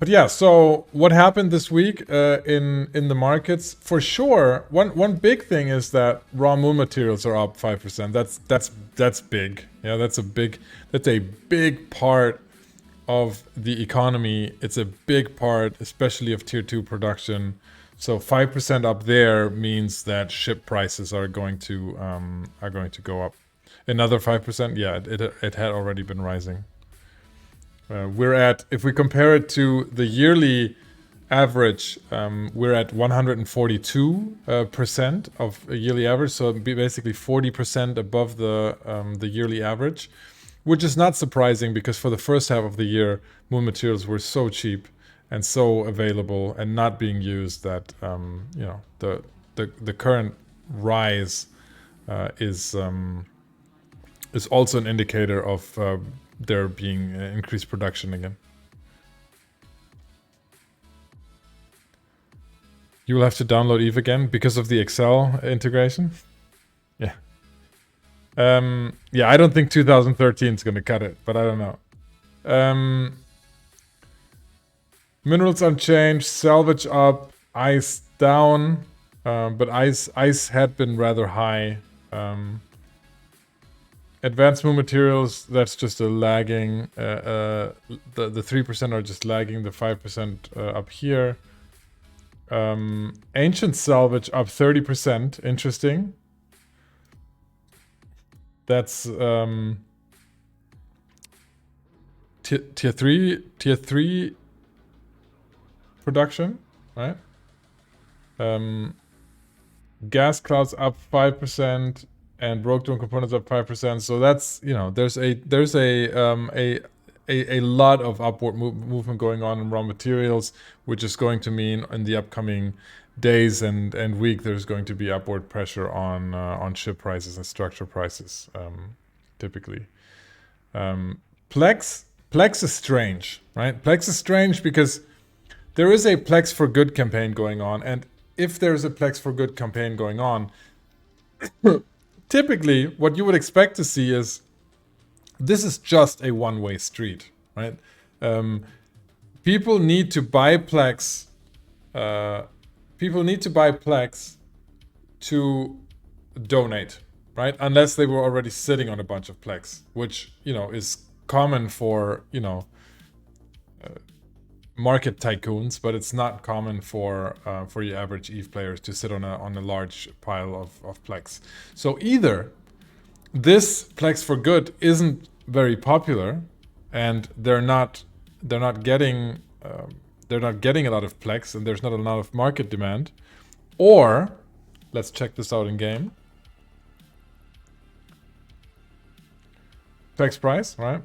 But yeah, so what happened this week in the markets? For sure, one big thing is that raw moon materials are up 5%. That's big. Yeah, that's a big part of the economy. It's a big part, especially of tier 2 production. So 5% up there means that ship prices are going to go up. Another 5%, yeah, it had already been rising. We're at, if we compare it to the yearly average, we're at 142% of a yearly average, so it'd be basically 40% above the yearly average, which is not surprising because for the first half of the year, moon materials were so cheap and so available and not being used that the current rise is also an indicator of there being increased production again. You will have to download Eve again because of the Excel integration. Yeah. Yeah, I don't think 2013 is going to cut it, but I don't know. Minerals unchanged, salvage up, ice down, but ice had been rather high. Advanced moon materials, that's just a lagging. The 3% are just lagging, the 5% up here. Ancient salvage up 30%, interesting. That's tier 3 production, right? Gas clouds up 5%. And broke-down components up 5%. So that's, there's a lot of upward movement going on in raw materials, which is going to mean in the upcoming days and week there's going to be upward pressure on ship prices and structure prices, typically. Plex is strange, right? Plex is strange because there is a Plex for Good campaign going on, and if there's a Plex for Good campaign going on, typically, what you would expect to see is this is just a one-way street, right? People need to buy Plex. People need to buy Plex to donate, right? Unless they were already sitting on a bunch of Plex, which is common for market tycoons, but it's not common for your average EVE players to sit on a large pile of Plex. So either this Plex for Good isn't very popular, and they're not getting a lot of Plex, and there's not a lot of market demand, or let's check this out in game. Plex price, right?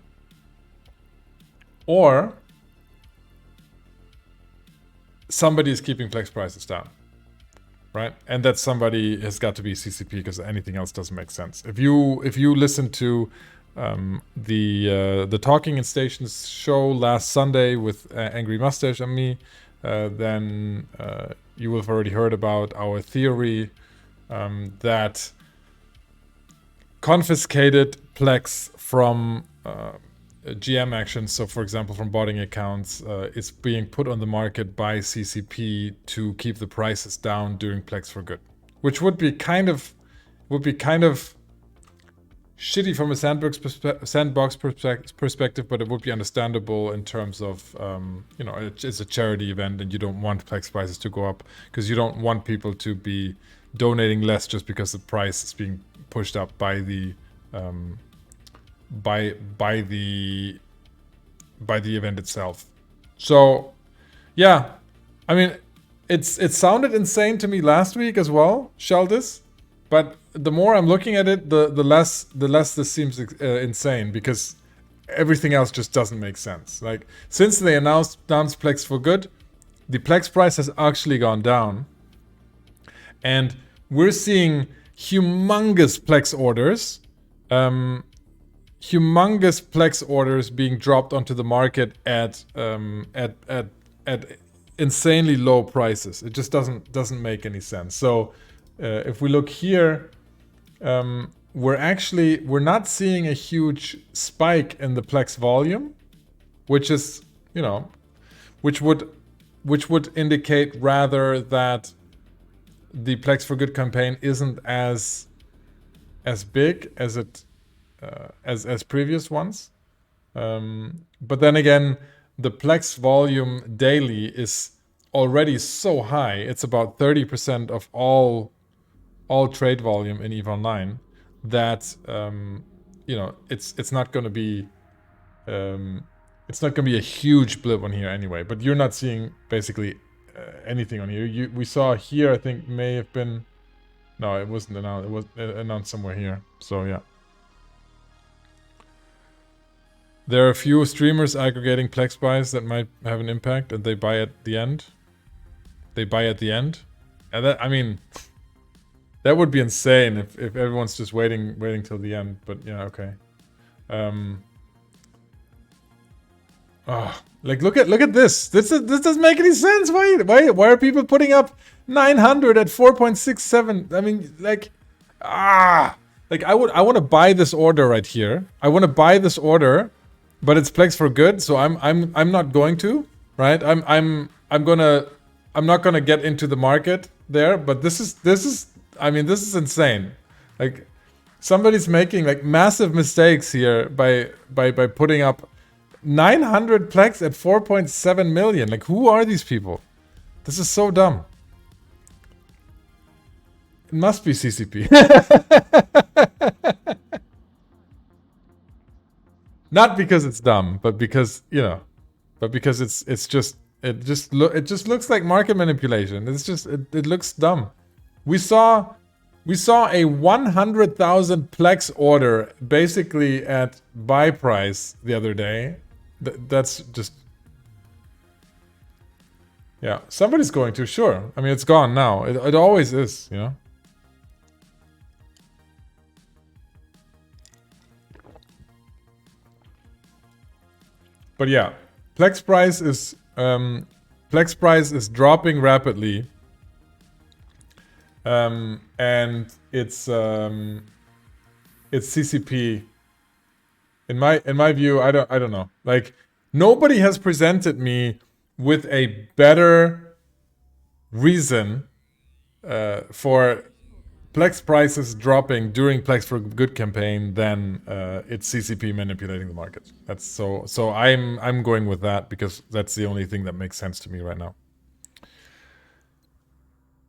Or somebody is keeping Plex prices down, right? And that somebody has got to be CCP because anything else doesn't make sense. If you listen to the Talking in Stations show last Sunday with Angry Mustache and me, then you will have already heard about our theory that confiscated Plex from GM actions, so for example from botting accounts, is being put on the market by CCP to keep the prices down during Plex for Good, which would be kind of shitty from a sandbox perspective, but it would be understandable in terms of it's a charity event and you don't want Plex prices to go up because you don't want people to be donating less just because the price is being pushed up by the by the event itself. So yeah, I mean it sounded insane to me last week as well, Sheldis, but the more I'm looking at it, the less this seems insane, because everything else just doesn't make sense. Like, since they announced Plex for Good, the Plex price has actually gone down, and we're seeing humongous Plex orders being dropped onto the market at insanely low prices. It just doesn't make any sense. So if we look here, we're not seeing a huge spike in the Plex volume, which is which would indicate rather that the Plex for Good campaign isn't as big as it as previous ones. But then again, the Plex volume daily is already so high. It's about 30% of all trade volume in EVE Online. That you know, it's not going to be a huge blip on here anyway. But you're not seeing basically anything on here. We saw here, I think may have been, no, it wasn't announced. It was announced somewhere here. So yeah. There are a few streamers aggregating Plex buys that might have an impact, and they buy at the end. And that, I mean, that would be insane if everyone's just waiting till the end. But yeah, okay. Like look at this. This doesn't make any sense. Why are people putting up 900 at 4.67? I mean, like, like I want to buy this order right here. I want to buy this order. But it's Plex for Good, so I'm not going to, right? I'm not gonna get into the market there. But this is I mean, this is insane. Like, somebody's making like massive mistakes here by putting up 900 Plex at 4.7 million. Like, who are these people? This is so dumb. It must be CCP. Not because it's dumb, but because, you know, because it just looks like market manipulation. It's just it looks dumb. We saw a 100,000 Plex order basically at buy price the other day. That's just, yeah. Somebody's going to, sure. I mean, it's gone now. It always is, you know. But yeah, Plex price is dropping rapidly, and it's CCP. In my view, I don't know. Like, nobody has presented me with a better reason for Plex prices dropping during Plex for Good campaign than it's CCP manipulating the market. That's so I'm going with that because that's the only thing that makes sense to me right now.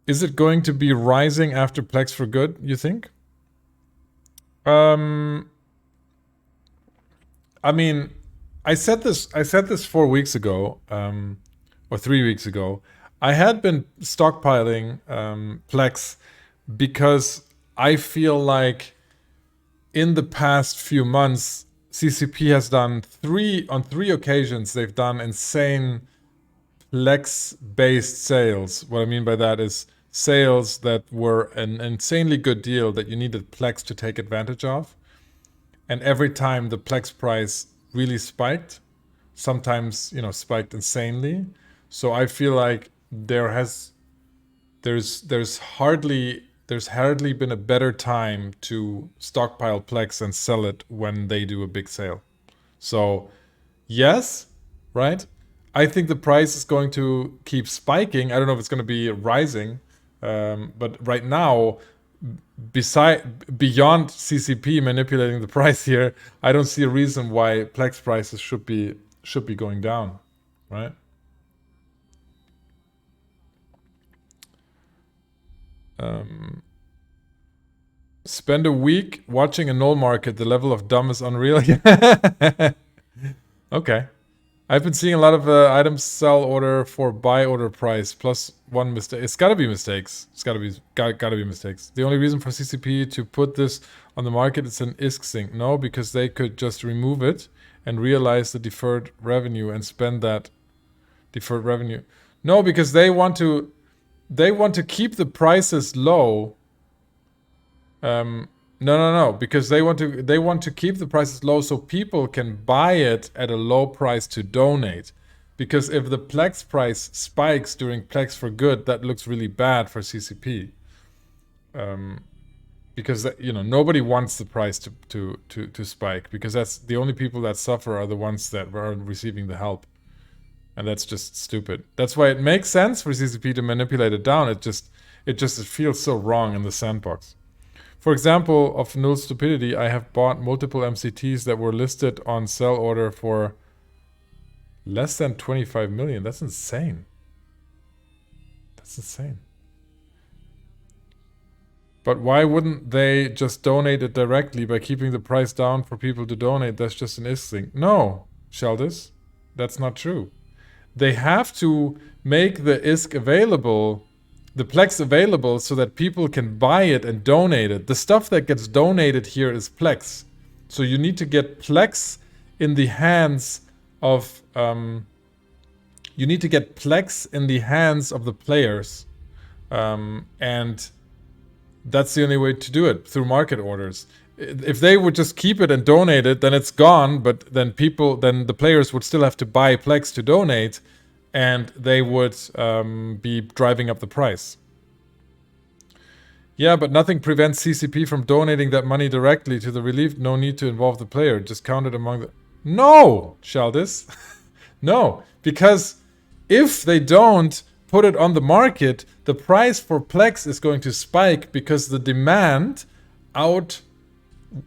Is it going to be rising after Plex for Good, you think? I mean, I said this 4 weeks ago, or 3 weeks ago. I had been stockpiling Plex because I feel like in the past few months, CCP has done on three occasions, they've done insane Plex-based sales. What I mean by that is sales that were an insanely good deal that you needed Plex to take advantage of. And every time the Plex price really spiked, sometimes, you know, spiked insanely. So I feel like there's hardly been a better time to stockpile Plex and sell it when they do a big sale. So yes, right? I think the price is going to keep spiking. I don't know if it's going to be rising, but right now, beyond CCP manipulating the price here, I don't see a reason why Plex prices should be going down, right? Spend a week watching a null market. The level of dumb is unreal. Okay. I've been seeing a lot of items sell order for buy order price plus one mistake. It's gotta be mistakes. It's gotta be mistakes. The only reason for CCP to put this on the market is an ISK sync. No, because they could just remove it and realize the deferred revenue and spend that deferred revenue. No, because they want to keep the prices low. No, because they want to keep the prices low so people can buy it at a low price to donate. Because if the Plex price spikes during Plex for Good, that looks really bad for CCP. Because you know, nobody wants the price to spike, because that's the only people that suffer are the ones that are receiving the help. And that's just stupid. That's why it makes sense for CCP to manipulate it down. It feels so wrong in the sandbox. For example, of null stupidity, I have bought multiple MCTs that were listed on sell order for less than 25 million. That's insane. That's insane. But why wouldn't they just donate it directly by keeping the price down for people to donate? That's just an ISK thing. No, Sheldis, that's not true. They have to make the ISK available, the Plex available, so that people can buy it and donate it. The stuff that gets donated here is Plex. So you need to get Plex in the hands of the players, and that's the only way to do it, through market orders. If they would just keep it and donate it, then it's gone, but then the players would still have to buy Plex to donate, and they would be driving up the price. Yeah, but nothing prevents CCP from donating that money directly to the relief. No need to involve the player. Just count it among the... No, Sheldis. No, because if they don't put it on the market, the price for Plex is going to spike because the demand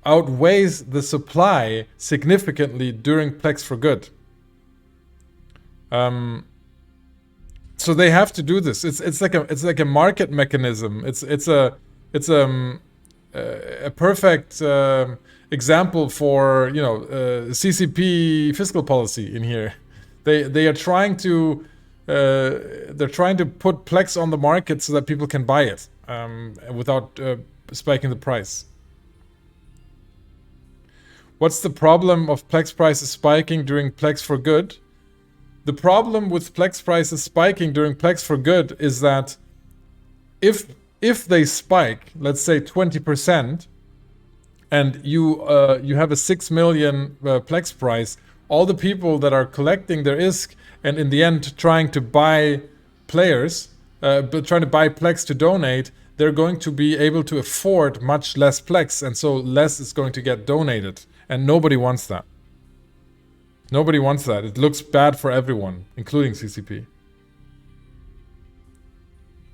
outweighs the supply significantly during Plex for Good. So they have to do this. It's like a market mechanism. It's a perfect example for CCP fiscal policy in here. They are trying to put Plex on the market so that people can buy it without spiking the price. What's the problem of Plex prices spiking during Plex for Good? The problem with Plex prices spiking during Plex for Good is that if they spike, let's say 20%, and you have a 6 million Plex price, all the people that are collecting their ISK and in the end trying to buy Plex to donate, they're going to be able to afford much less Plex, and so less is going to get donated. And nobody wants that. Nobody wants that. It looks bad for everyone, including CCP.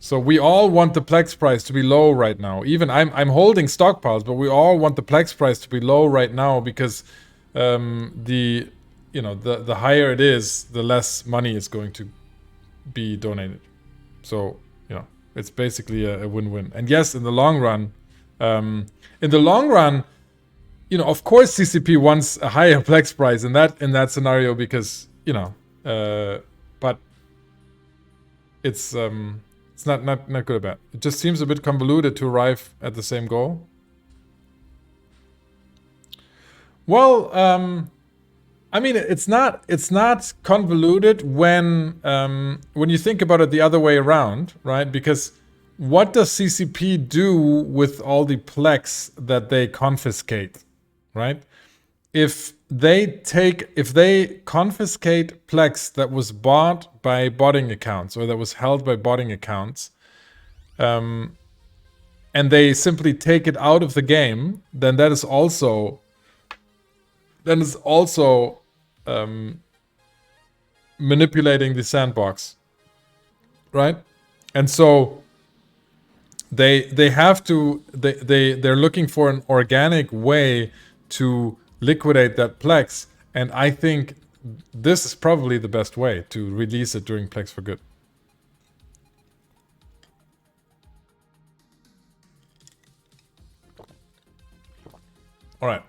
So we all want the Plex price to be low right now. Even I'm holding stockpiles, but we all want the Plex price to be low right now because the higher it is, the less money is going to be donated. So it's basically a win-win. And yes, in the long run, of course CCP wants a higher Plex price in that scenario because but it's not good or bad. It just seems a bit convoluted to arrive at the same goal. Well, I mean, it's not convoluted when you think about it the other way around, right? Because what does CCP do with all the Plex that they confiscate, right? If they confiscate Plex that was bought by botting accounts or that was held by botting accounts, and they simply take it out of the game, then that is also manipulating the sandbox, right? And so they're looking for an organic way to liquidate that Plex, and I think this is probably the best way to release it during Plex for Good. All right.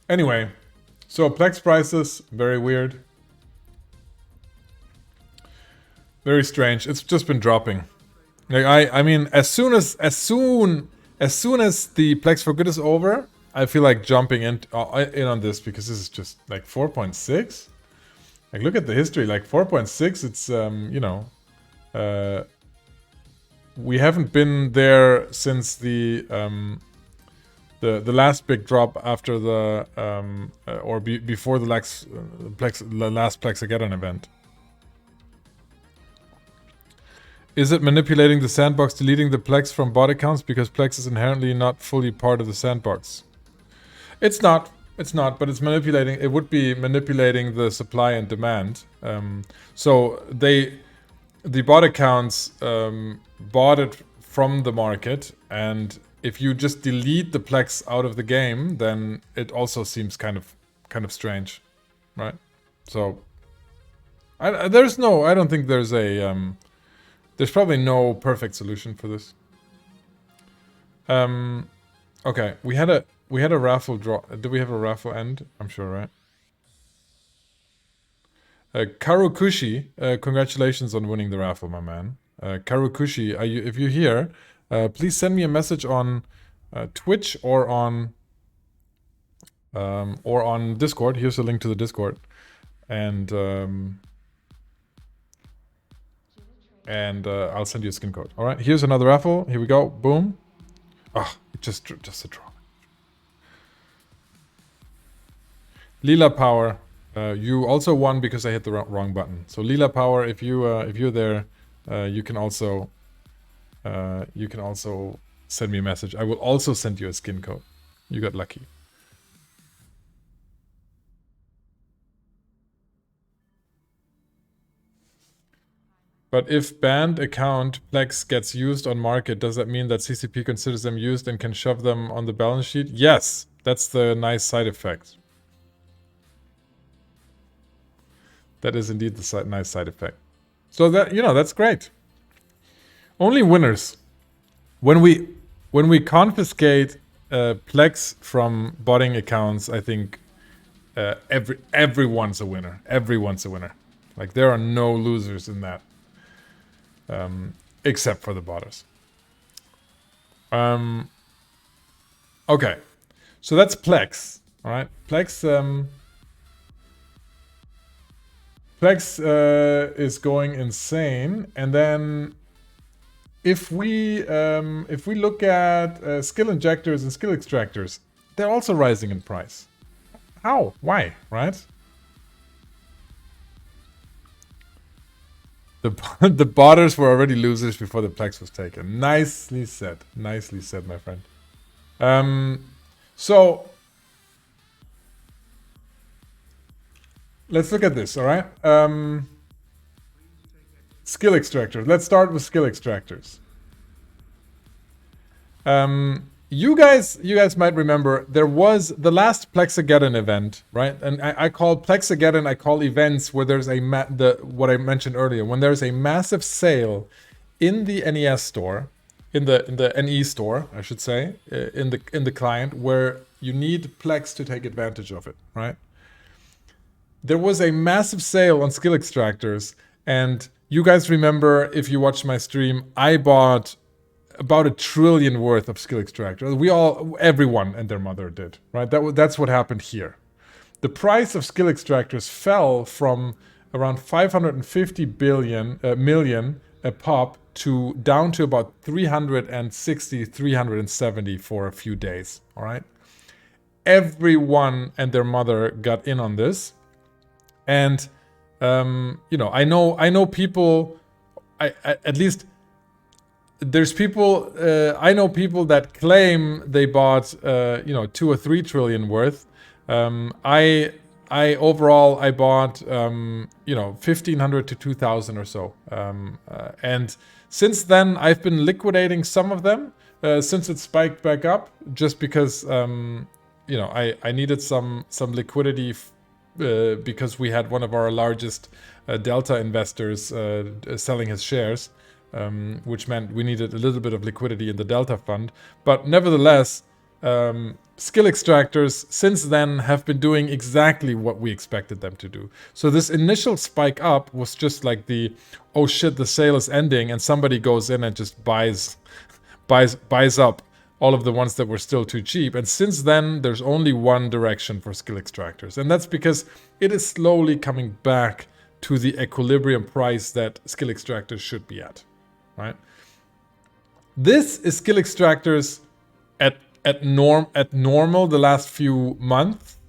Anyway, so Plex prices, very weird. Very strange. It's just been dropping. Like I mean, as soon as the Plex for Good is over, I feel like jumping in on this because this is just like 4.6. Like look at the history, like 4.6. It's we haven't been there since the last big drop after the before the last Plexageddon event. Is it manipulating the sandbox, deleting the Plex from bot accounts because Plex is inherently not fully part of the sandbox? It's not. It's not, but it's manipulating. It would be manipulating the supply and demand. So the bot accounts bought it from the market, and if you just delete the Plex out of the game, then it also seems kind of strange, right? So I don't think there's a there's probably no perfect solution for this. Okay, we had a raffle draw. Did we have a raffle end? I'm sure, right? Karukushi, congratulations on winning the raffle, my man. Karukushi, if you're here, please send me a message on Twitch or on Discord. Here's a link to the Discord, and I'll send you a skin code. All right, here's another raffle. Here we go. Boom. Ah, just a draw. Lila Power, you also won because I hit the wrong button. So Lila Power, if you're there, you can also send me a message. I will also send you a skin code. You got lucky. But if banned account Plex gets used on market, does that mean that CCP considers them used and can shove them on the balance sheet? Yes, that's the nice side effect. That is indeed the nice side effect. So that, that's great. Only winners. When we confiscate Plex from botting accounts, I think everyone's a winner. Everyone's a winner. Like, there are no losers in that. Except for the botters. Okay. So that's Plex. All right. Plex is going insane, and then if we look at skill injectors and skill extractors, they're also rising in price. How? Why? Right? The botters were already losers before the Plex was taken. Nicely said. Nicely said, my friend. So let's look at this, all right? Skill extractors. Let's start with skill extractors. You guys might remember there was the last Plexageddon event, right? And I call Plexageddon, I call events where there's what I mentioned earlier, when there's a massive sale in the NES store, in the NE store, I should say, in the client, where you need Plex to take advantage of it, right? There was a massive sale on skill extractors, and you guys remember, if you watched my stream, I bought about $1 trillion worth of skill extractors. Everyone and their mother did, right? That's what happened here. The price of skill extractors fell from around 550 million a pop to down to about 360, 370 for a few days, all right? Everyone and their mother got in on this. And, I know people, at least there's people, I know people that claim they bought, 2 or 3 trillion worth. Overall, I bought, 1,500 to 2,000 or so. And since then, I've been liquidating some of them, since it spiked back up, just because, I needed some liquidity because we had one of our largest Delta investors selling his shares, which meant we needed a little bit of liquidity in the Delta fund. But nevertheless, skill extractors since then have been doing exactly what we expected them to do. So this initial spike up was just like oh shit, the sale is ending, and somebody goes in and just buys up all of the ones that were still too cheap. And since then, there's only one direction for skill extractors. And that's because it is slowly coming back to the equilibrium price that skill extractors should be at, right? This is skill extractors at normal the last few months,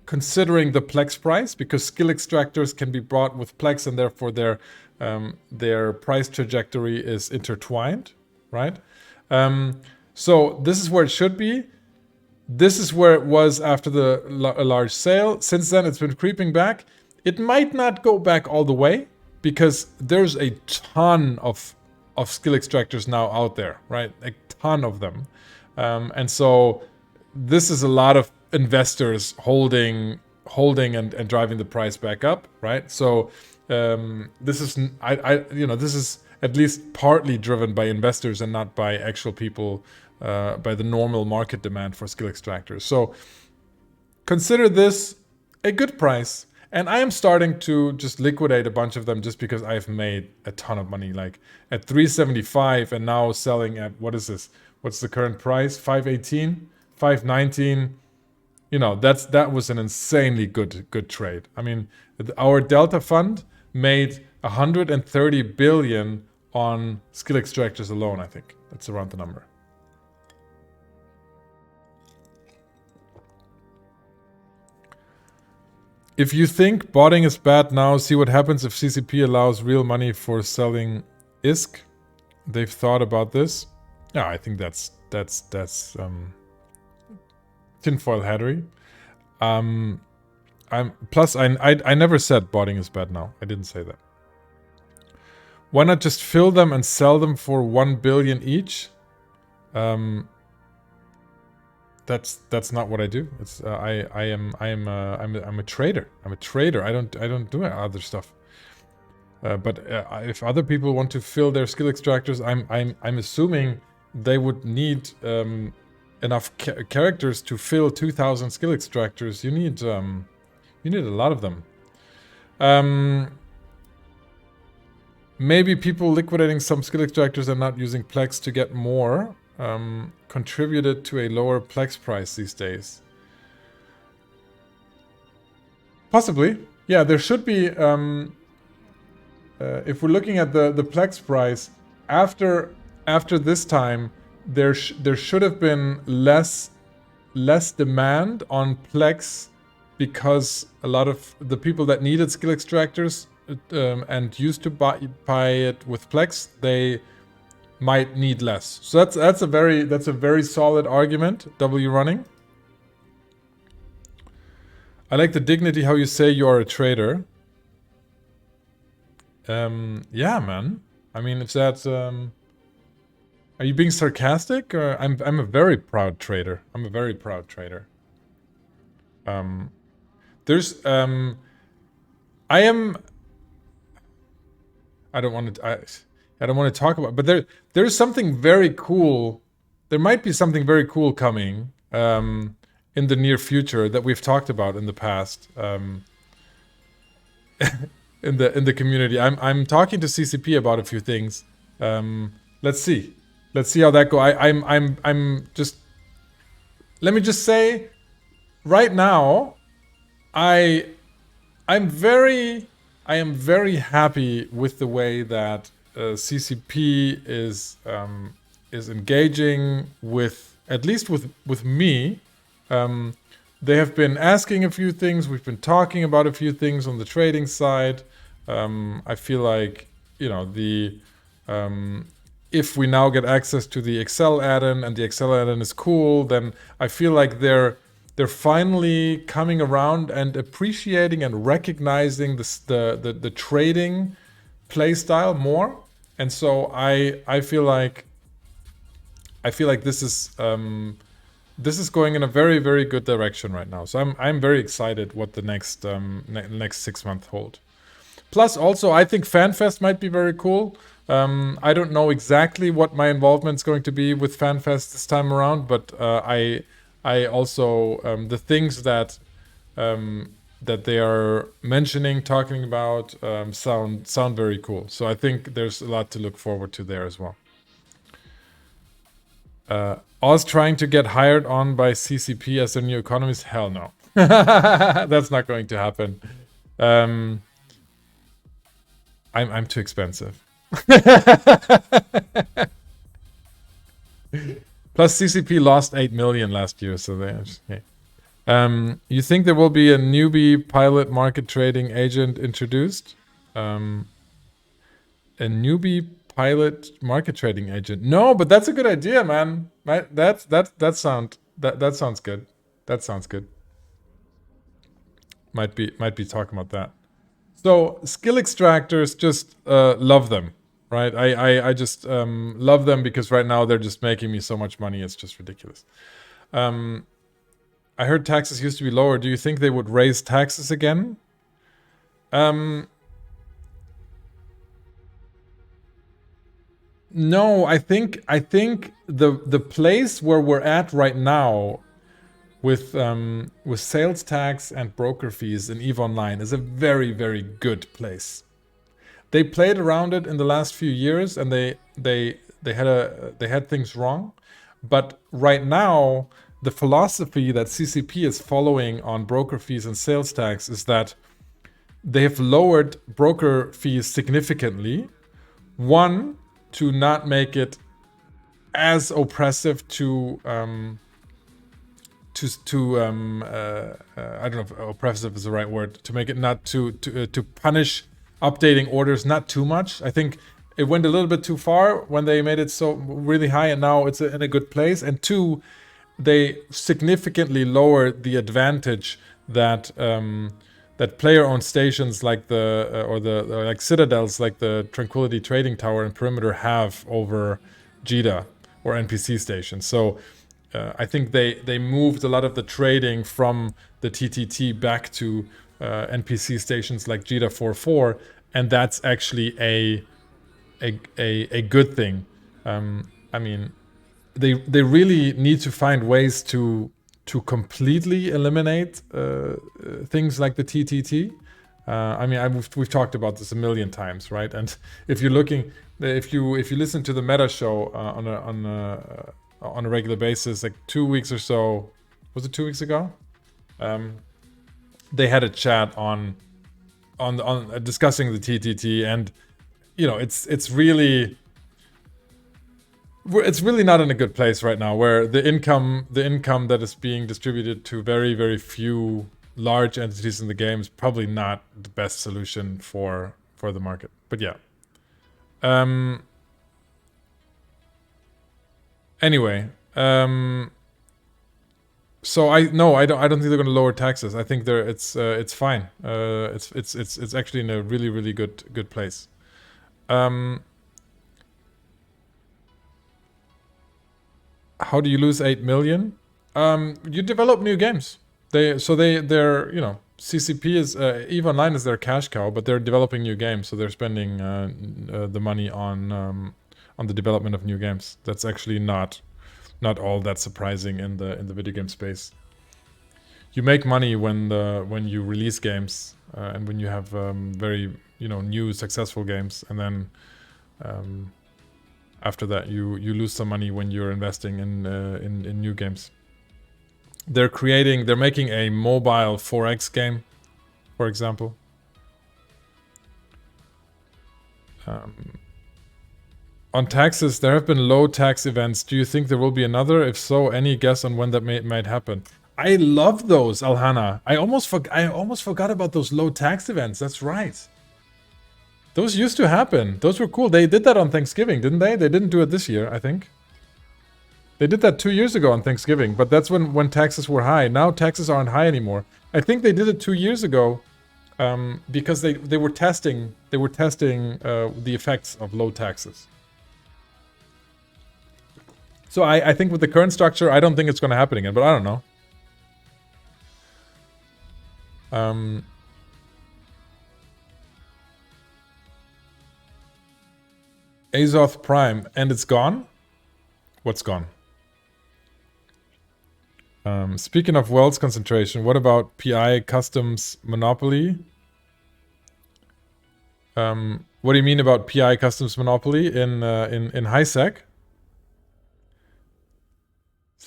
considering the Plex price, because skill extractors can be bought with Plex, and therefore their price trajectory is intertwined, right? So this is where it should be. This is where it was after the large sale. Since then, it's been creeping back. It might not go back all the way because there's a ton of skill extractors now out there, right? A ton of them. And so this is a lot of investors holding and driving the price back up, right? So this is this is at least partly driven by investors and not by actual people, by the normal market demand for skill extractors. So consider this a good price. And I am starting to just liquidate a bunch of them just because I've made a ton of money, like at 375 and now selling at, what is this? What's the current price? 518, 519. You know, that was an insanely good trade. I mean, our Delta fund made 130 billion on skill extractors alone, I think. That's around the number. If you think botting is bad now, see what happens if CCP allows real money for selling ISK. They've thought about this. Yeah, I think that's tinfoil hattery. Plus I never said botting is bad now. I didn't say that. Why not just fill them and sell them for 1 billion each? That's not what I do. It's I'm a trader. I'm a trader. I don't do other stuff. But if other people want to fill their skill extractors, I'm assuming they would need enough characters to fill 2,000 skill extractors. You need a lot of them. Maybe people liquidating some skill extractors and not using Plex to get more contributed to a lower Plex price these days. Possibly. Yeah, there should be, if we're looking at the Plex price, after this time, there should have been less demand on Plex because a lot of the people that needed skill extractors and used to buy it with Plex, they might need less. So that's a very solid argument. W running. I like the dignity how you say you are a trader. Yeah, man. I mean, if that's are you being sarcastic? Or I'm a very proud trader. I'm a very proud trader. There's I don't want to talk about, but there's something very cool. There might be something very cool coming in the near future that we've talked about in the past in the community. I'm talking to CCP about a few things. Let's see how that goes. I'm just, let me just say, right now, I am very happy with the way that CCP is engaging with, at least with me. They have been asking a few things. We've been talking about a few things on the trading side. I feel like, you know, if we now get access to the Excel add-in and the Excel add-in is cool, then I feel like they're finally coming around and appreciating and recognizing the trading play style more. And so I feel like this is going in a very, very good direction right now. So I'm very excited what the next 6 months hold. Plus, also, I think FanFest might be very cool. I don't know exactly what my involvement is going to be with FanFest this time around, but I also the things that they are mentioning, talking about, sound very cool. So I think there's a lot to look forward to there as well. Oz trying to get hired on by CCP as a new economist? Hell no. That's not going to happen. I'm too expensive. Plus CCP lost 8 million last year, so they just, okay. You think there will be a newbie pilot market trading agent introduced? A newbie pilot market trading agent? No, but that's a good idea, man. Right? That That sounds good. That sounds good. Might be talking about that. So skill extractors, just love them, right? I just love them because right now they're just making me so much money. It's just ridiculous. Um, I heard taxes used to be lower. Do you think they would raise taxes again? Um, no, I think the place where we're at right now with sales tax and broker fees in EVE Online is a very, very good place. They played around it in the last few years, and they had things wrong. But right now, the philosophy that CCP is following on broker fees and sales tax is that they have lowered broker fees significantly. One, to not make it as oppressive to I don't know if oppressive is the right word, to make it not to punish updating orders not too much. I think it went a little bit too far when they made it so really high, and now it's in a good place. And two, they significantly lowered the advantage that that player-owned stations like like citadels like the Tranquility Trading Tower and Perimeter have over JITA or NPC stations. So I think they moved a lot of the trading from the TTT back to NPC stations like JITA 4.4, and that's actually a good thing. I mean, they really need to find ways to completely eliminate things like the TTT. I mean, we've talked about this a million times, right? And if you're looking, if you listen to the Meta Show on a regular basis, like 2 weeks or so, was it 2 weeks ago? They had a chat on discussing the TTT, and you know, it's really not in a good place right now, where the income that is being distributed to very, very few large entities in the game is probably not the best solution for the market. But yeah. Anyway, so I don't think they're going to lower taxes. I think it's fine. It's actually in a really, really good place. How do you lose 8 million? You develop new games. They're you know, CCP is EVE Online is their cash cow, but they're developing new games, so they're spending the money on the development of new games. That's actually not all that surprising in the video game space. You make money when you release games and when you have very, you know, new successful games, and then after that you lose some money when you're investing in new games. They're making a mobile 4X game, for example. On taxes, there have been low tax events. Do you think there will be another? If so, any guess on when that might happen? I love those, Alhana. I almost forgot about those low tax events. That's right. Those used to happen. Those were cool. They did that on Thanksgiving, didn't they? They didn't do it this year, I think. They did that 2 years ago on Thanksgiving, but that's when taxes were high. Now taxes aren't high anymore. I think they did it 2 years ago because they were testing the effects of low taxes. So I think with the current structure, I don't think it's going to happen again, but I don't know. Azoth Prime, and it's gone? What's gone? Speaking of wealth concentration, what about PI Customs Monopoly? What do you mean about PI Customs Monopoly in HiSec?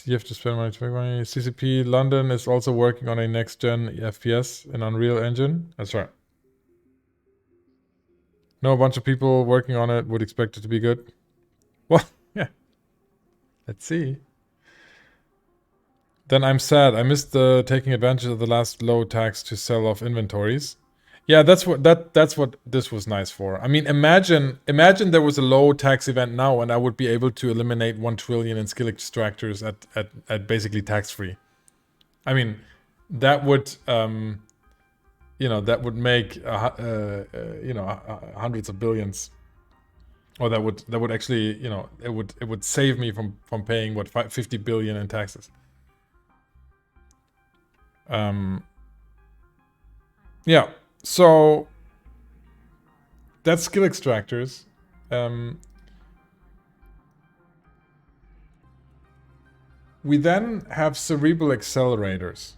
You have to spend money to make money. CCP London is also working on a next-gen FPS in Unreal Engine. That's right. No, a bunch of people working on it. Would expect it to be good. Well, yeah. Let's see. Then I'm sad. I missed taking advantage of the last low tax to sell off inventories. Yeah, that's what this was nice for. I mean, imagine there was a low tax event now, and I would be able to eliminate 1 trillion in skill extractors at basically tax free. I mean, that would that would make hundreds of billions, or that would actually it would save me from paying 50 billion in taxes. Yeah, so that's skill extractors. We then have cerebral accelerators.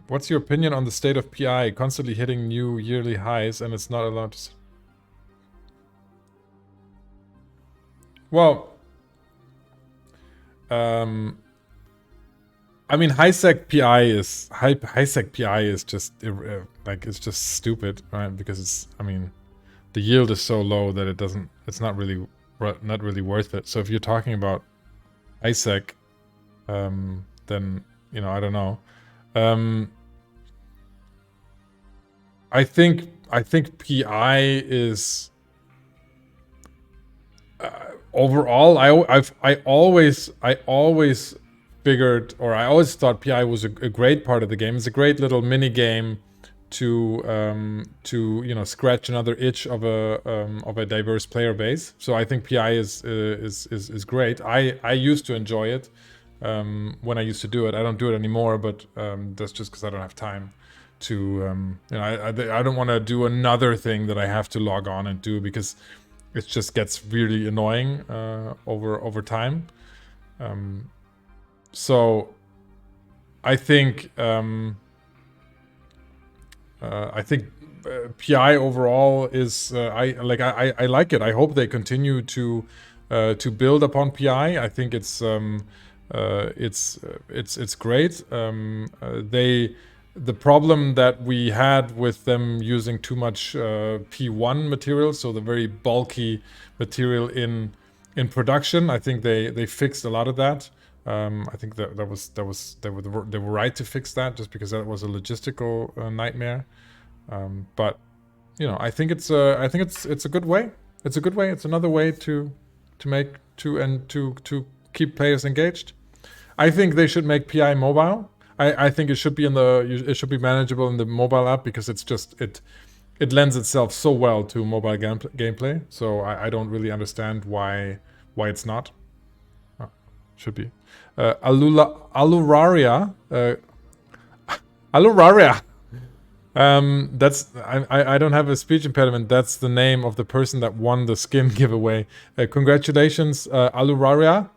What's your opinion on the state of PI constantly hitting new yearly highs and it's not allowed to... Well, I mean, high-sec PI is high-sec PI is just like it's just stupid, right? Because it's, I mean, the yield is so low that it's not really worth it. So if you're talking about high-sec, then I don't know. I think PI is overall. I always figured, or I always thought PI was a great part of the game. It's a great little mini game to scratch another itch of a diverse player base. So I think PI is great. I used to enjoy it when I used to do it. I don't do it anymore, but that's just because I don't have time to I don't want to do another thing that I have to log on and do, because it just gets really annoying over time. So I think PI overall is I like it. I hope they continue to build upon PI. I think it's great. The problem that we had with them using too much P1 material, so the very bulky material in production, I think they fixed a lot of that. I think they were right to fix that, just because that was a logistical nightmare. But I think it's a good way. It's a good way. It's another way to keep players engaged. I think they should make PI mobile. I think it should be it should be manageable in the mobile app, because it's just it lends itself so well to mobile gameplay. So I don't really understand why it's not. Should be. Aluraria. Aluraria. That's I don't have a speech impediment. That's the name of the person that won the skin giveaway. Congratulations, Aluraria.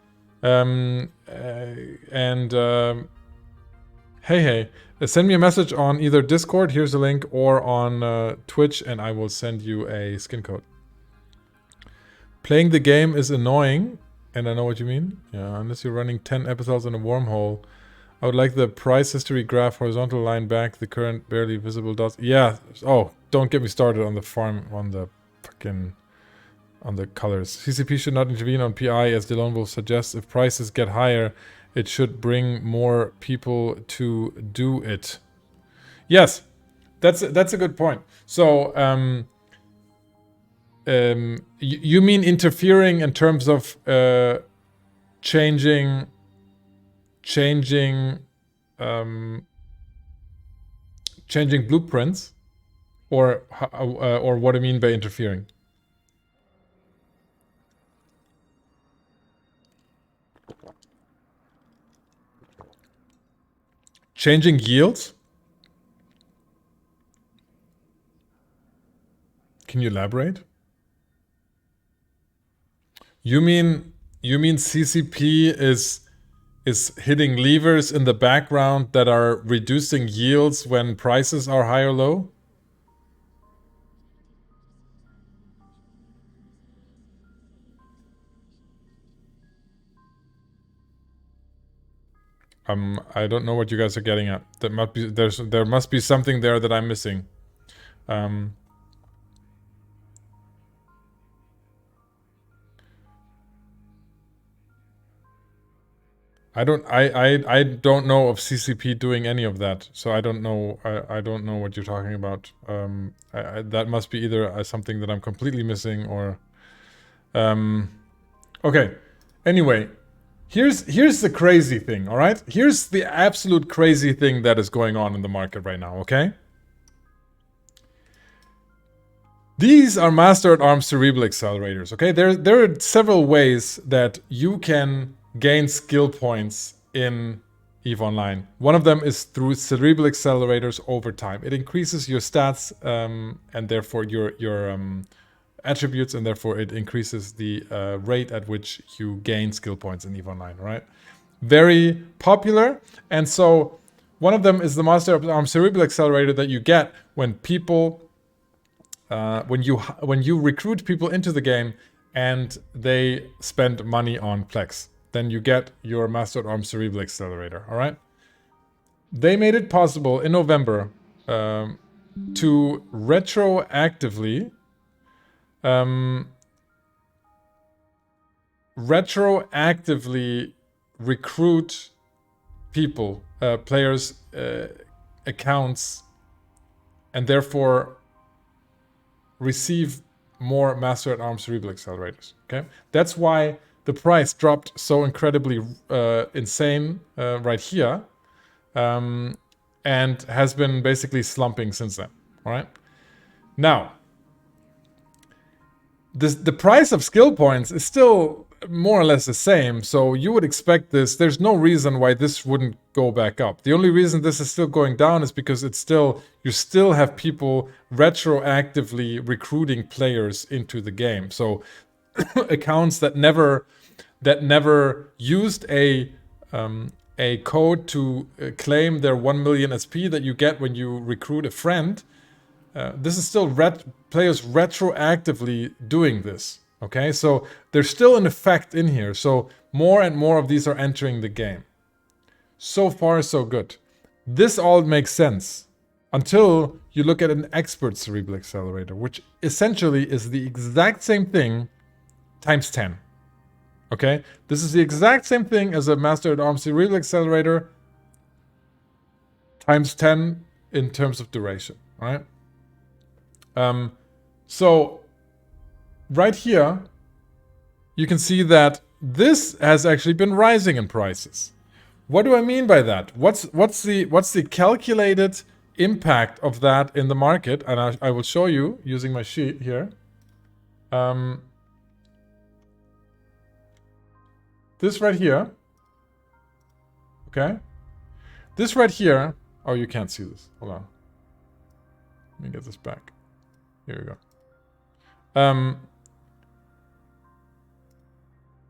Hey, send me a message on either Discord, here's a link, or on Twitch, and I will send you a skin code. Playing the game is annoying, and I know what you mean. Yeah, unless you're running 10 episodes in a wormhole. I would like the price history graph, horizontal line back, the current barely visible dots. Yeah, oh, don't get me started on the farm, on the colors. CCP should not intervene on PI, as Delon will suggest. If prices get higher, it should bring more people to do it. Yes, that's a good point. So, you mean interfering in terms of changing blueprints, or what do you mean by interfering? Changing yields? Can you elaborate? You mean CCP is hitting levers in the background that are reducing yields when prices are high or low? I don't know what you guys are getting at. There must be something there that I'm missing. I don't know of CCP doing any of that, so I don't know. I don't know what you're talking about. That must be either something that I'm completely missing, or okay. Anyway, here's the crazy thing. All right, here's the absolute crazy thing that is going on in the market right now. Okay, these are Master at Arms Cerebral accelerators. Okay, there are several ways that you can gain skill points in EVE Online. One of them is through Cerebral accelerators over time. It increases your stats and therefore your attributes, and therefore it increases the rate at which you gain skill points in EVE Online, right? Very popular. And so one of them is the Master of Arms Cerebral accelerator that you get when people when you recruit people into the game and they spend money on Plex. Then you get your Master at Arms Cerebral accelerator, all right? They made it possible in November to retroactively recruit people, players, accounts, and therefore receive more Master at Arms Cerebral accelerators. Okay, that's why the price dropped so incredibly insane right here, and has been basically slumping since then. All right, now the price of skill points is still more or less the same, so you would expect this. There's no reason why this wouldn't go back up. The only reason this is still going down is because it's still, you still have people retroactively recruiting players into the game. So accounts that never used a code to claim their 1 million SP that you get when you recruit a friend. This is still players retroactively doing this. Okay, so there's still an effect in here. So more and more of these are entering the game. So far, so good. This all makes sense until you look at an expert cerebral accelerator, which essentially is the exact same thing times 10. Okay, this is the exact same thing as a Master at Arms Cerebral accelerator times 10 in terms of duration. All right. So right here, you can see that this has actually been rising in prices. What do I mean by that? What's the calculated impact of that in the market? And I will show you using my sheet here. This right here. Okay. This right here. Oh, you can't see this. Hold on. Let me get this back. Here we go.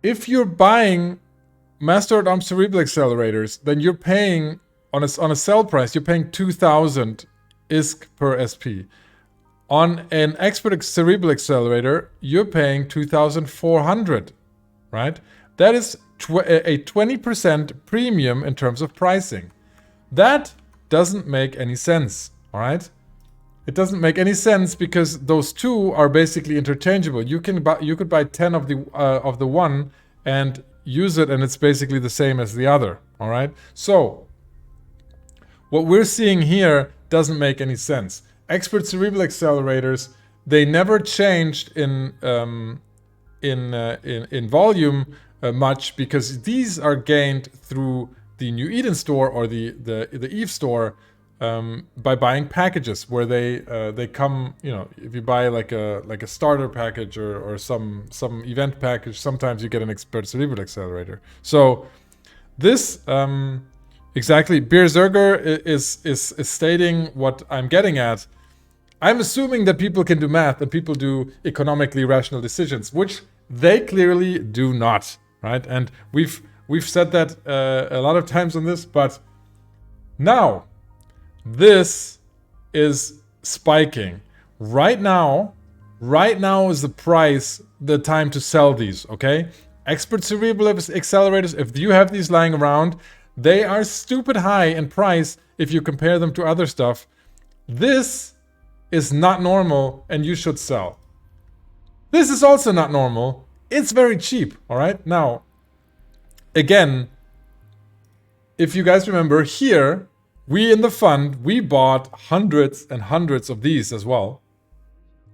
If you're buying Master at Arms Cerebral accelerators, then you're paying on a sell price. You're paying 2,000 ISK per SP. On an expert cerebral accelerator, you're paying 2,400, right? That is a 20% premium in terms of pricing. That doesn't make any sense, all right? It doesn't make any sense because those two are basically interchangeable. You could buy 10 of the one and use it, and it's basically the same as the other. All right. So what we're seeing here doesn't make any sense. Expert cerebral accelerators, they never changed in volume much because these are gained through the New Eden store or the EVE store. By buying packages where they come, you know, if you buy like a starter package or some event package, sometimes you get an expert cerebral accelerator. So this exactly, Beerzerger is stating what I'm getting at. I'm assuming that people can do math and people do economically rational decisions, which they clearly do not, right? And we've said that a lot of times on this, but now this is spiking. Right now is the price, the time to sell these, okay? Expert cerebral accelerators, if you have these lying around, they are stupid high in price if you compare them to other stuff. This is not normal and you should sell. This is also not normal. It's very cheap, all right? Now, again, if you guys remember here, we in the fund, we bought hundreds and hundreds of these as well.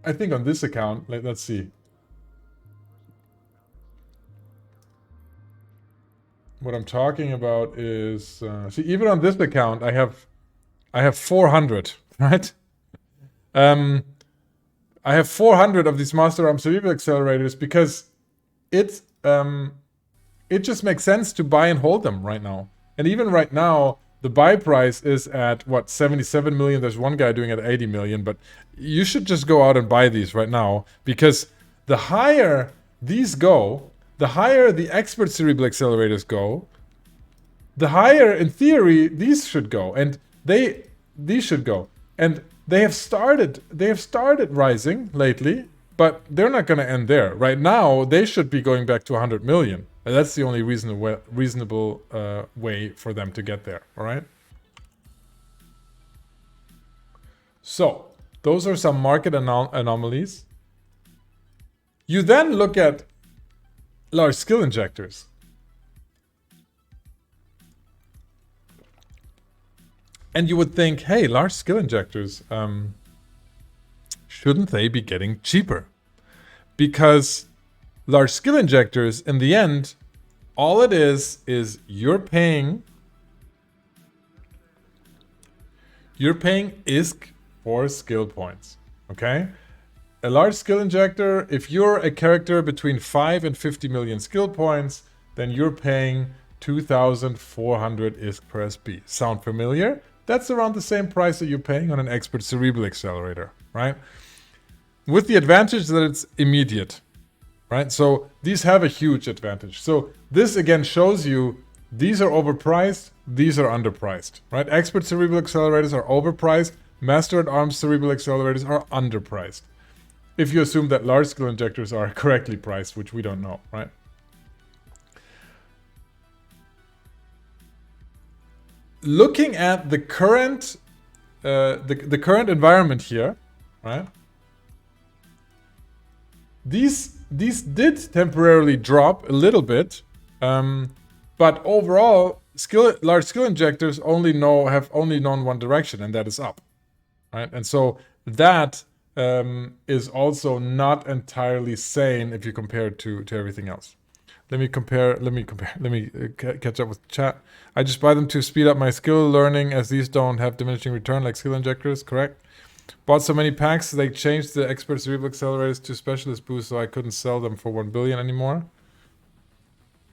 I think on this account, let's see. What I'm talking about is, see, even on this account, I have 400, right? I have 400 of these Master Arm Cerebral accelerators because it just makes sense to buy and hold them right now. And even right now, the buy price is at, what, 77 million? There's one guy doing it at 80 million, but you should just go out and buy these right now, because the higher these go, the higher the expert cerebral accelerators go, the higher, in theory, these should go. And these should go. And they have started rising lately, but they're not going to end there. Right now, they should be going back to 100 million. And that's the only reasonable way for them to get there, all right? So, those are some market anomalies. You then look at large skill injectors. And you would think, hey, large skill injectors, shouldn't they be getting cheaper? Because large skill injectors, in the end, all it is you're paying ISK for skill points, okay? A large skill injector, if you're a character between 5 and 50 million skill points, then you're paying 2,400 ISK per SP. Sound familiar? That's around the same price that you're paying on an expert cerebral accelerator, right? With the advantage that it's immediate, right? So these have a huge advantage. So this again shows you these are overpriced, these are underpriced, right? Expert cerebral accelerators are overpriced, Master at Arms cerebral accelerators are underpriced. If you assume that large skill injectors are correctly priced, which we don't know, right? Looking at the current the current environment here, right? These did temporarily drop a little bit, but overall, large skill injectors have only known one direction, and that is up, right? And so that is also not entirely sane if you compare it to everything else. Let me catch up with chat. I just buy them to speed up my skill learning, as these don't have diminishing return like skill injectors, correct? Bought so many packs, they changed the expert cerebral accelerators to specialist boost, so I couldn't sell them for 1 billion anymore.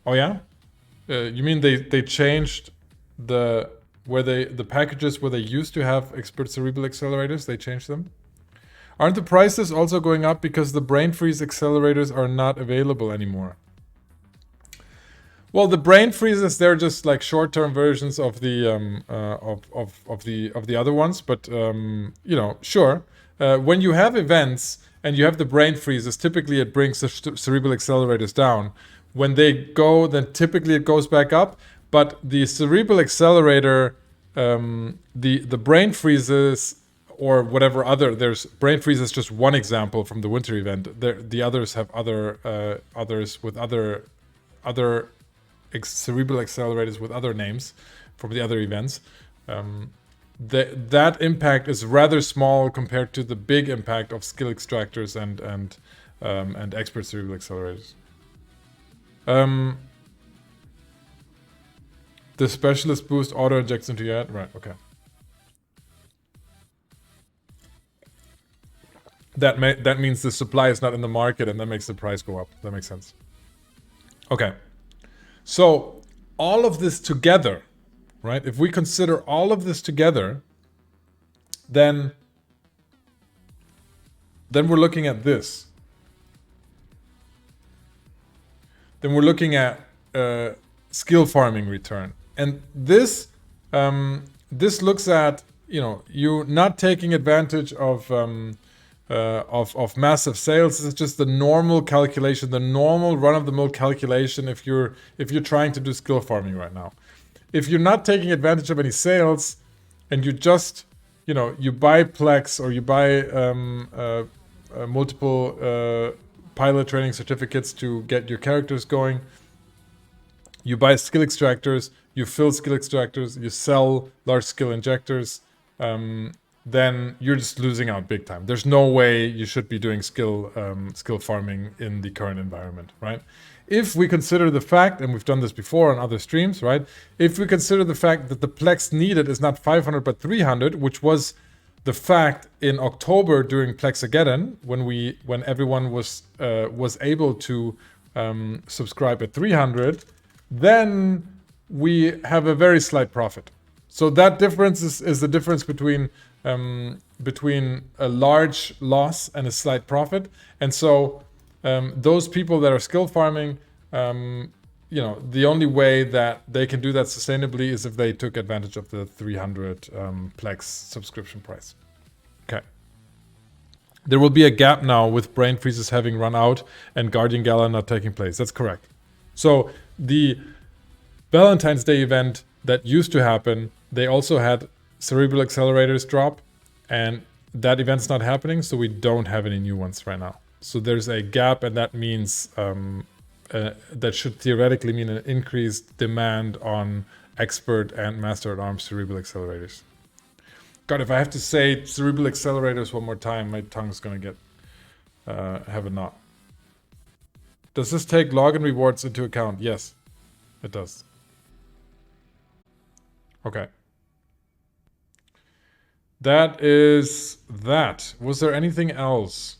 Oh yeah? You mean they changed the packages where they used to have expert cerebral accelerators, they changed them? Aren't the prices also going up because the brain freeze accelerators are not available anymore? Well, the brain freezes, they're just like short-term versions of the other ones, but you know, sure. When you have events and you have the brain freezes, typically it brings the cerebral accelerators down. When they go, then typically it goes back up. But the cerebral accelerator, the brain freezes or whatever other, there's brain freeze is just one example from the winter event. The others have others with other cerebral accelerators with other names from the other events. That impact is rather small compared to the big impact of skill extractors and expert cerebral accelerators. The specialist boost auto injects into your head, right? Okay. That means the supply is not in the market, and that makes the price go up. That makes sense. Okay. So all of this together, right? If we consider all of this together, then we're looking at this. Then we're looking at skill farming return, and this looks at, you know, you not taking advantage of massive sales. This is just the normal calculation, the normal run-of-the-mill calculation if you're trying to do skill farming right now. If you're not taking advantage of any sales and you just, you know, you buy Plex or you buy multiple pilot training certificates to get your characters going, you buy skill extractors, you fill skill extractors, you sell large skill injectors, then you're just losing out big time. There's no way you should be doing skill farming in the current environment, right? If we consider the fact, and we've done this before on other streams, right? If we consider the fact that the Plex needed is not 500 but 300, which was the fact in October during Plexageddon, when everyone was able to subscribe at 300, then we have a very slight profit. So that difference is the difference between a large loss and a slight profit. And so those people that are skill farming, the only way that they can do that sustainably is if they took advantage of the 300 Plex subscription price. Okay. There will be a gap now with Brain Freezes having run out and Guardian Gala not taking place. That's correct. So the Valentine's Day event that used to happen, they also had Cerebral accelerators drop, and that event's not happening, so we don't have any new ones right now. So there's a gap, and that means that should theoretically mean an increased demand on expert and master at arms Cerebral accelerators. God, if I have to say Cerebral accelerators one more time, my tongue's gonna get have a knot. Does this take login rewards into account? Yes, it does. Okay. That is that. Was there anything else?